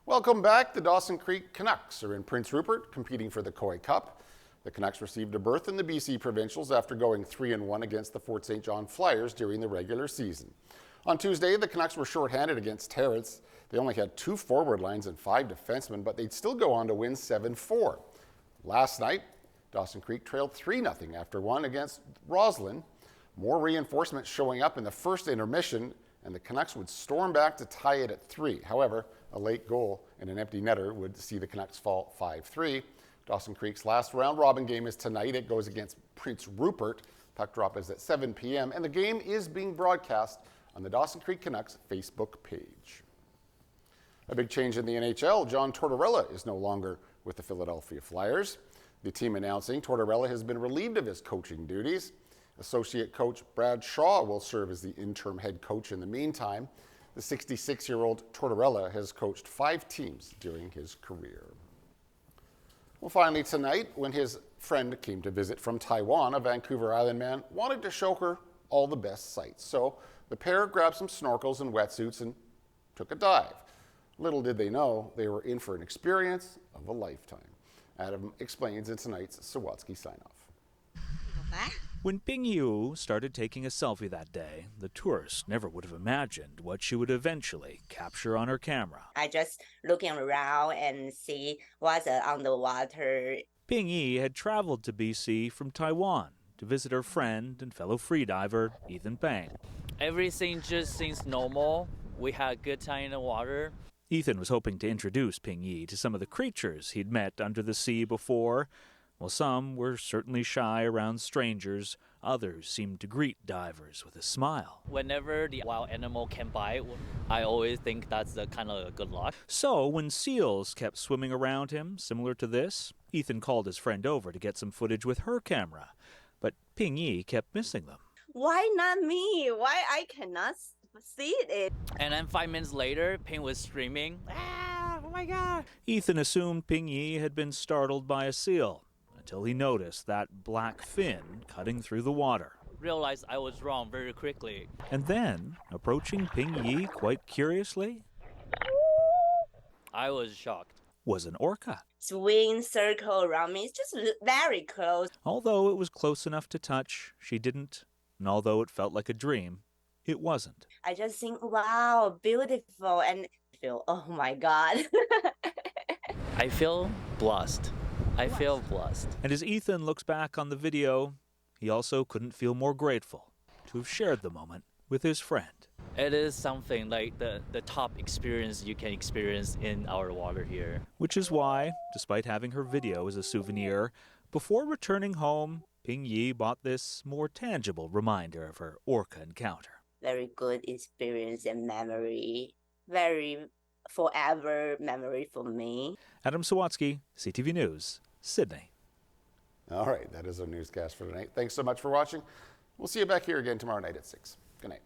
Welcome back. The Dawson Creek Canucks are in Prince Rupert competing for the Koi Cup. The Canucks received a berth in the BC Provincials after going 3-1 against the Fort St. John Flyers during the regular season. On Tuesday, the Canucks were shorthanded against Terrence. They only had 2 forward lines and 5 defensemen, but they'd still go on to win 7-4. Last night, Dawson Creek trailed 3-0 after one against Roslyn. More reinforcements showing up in the first intermission, and the Canucks would storm back to tie it at 3. However, a late goal and an empty netter would see the Canucks fall 5-3. Dawson Creek's last round-robin game is tonight. It goes against Prince Rupert. Puck drop is at 7 p.m., and the game is being broadcast on the Dawson Creek Canucks Facebook page. A big change in the NHL. John Tortorella is no longer with the Philadelphia Flyers. The team announcing Tortorella has been relieved of his coaching duties. Associate coach Brad Shaw will serve as the interim head coach in the meantime. The 66-year-old Tortorella has coached 5 teams during his career. Well, finally tonight, when his friend came to visit from Taiwan, a Vancouver Island man wanted to show her all the best sights. So the pair grabbed some snorkels and wetsuits and took a dive. Little did they know they were in for an experience of a lifetime. Adam explains in tonight's Sawatsky sign-off. When Ping Yu started taking a selfie that day, the tourist never would have imagined what she would eventually capture on her camera. I just looking around and see what's underwater. Ping Yi had traveled to BC from Taiwan to visit her friend and fellow freediver, Ethan Pang. Everything just seems normal. We had a good time in the water. Ethan was hoping to introduce Ping Yi to some of the creatures he'd met under the sea before. While some were certainly shy around strangers, others seemed to greet divers with a smile. Whenever the wild animal can bite, I always think that's the kind of good luck. So when seals kept swimming around him, similar to this, Ethan called his friend over to get some footage with her camera. But Ping Yi kept missing them. Why not me? Why I cannot see it? And then 5 minutes later, Ping was screaming, "Ah, oh my God!" Ethan assumed Ping Yi had been startled by a seal, until he noticed that black fin cutting through the water. Realized I was wrong very quickly. And then, approaching Ping Yi quite curiously, I was shocked. Was an orca. Swing circle around me. It's just very close. Although it was close enough to touch, she didn't. And although it felt like a dream, it wasn't. I just think, wow, beautiful, and feel, oh my God. I feel blessed. I feel blessed. And as Ethan looks back on the video, he also couldn't feel more grateful to have shared the moment with his friend. It is something like the top experience you can experience in our water here. Which is why, despite having her video as a souvenir, before returning home, Ping Yi bought this more tangible reminder of her orca encounter. Very good experience and memory. Very forever memory for me. Adam Sawatsky, CTV News, Sydney. All right, that is our newscast for tonight. Thanks so much for watching. We'll see you back here again tomorrow night at 6. Good night.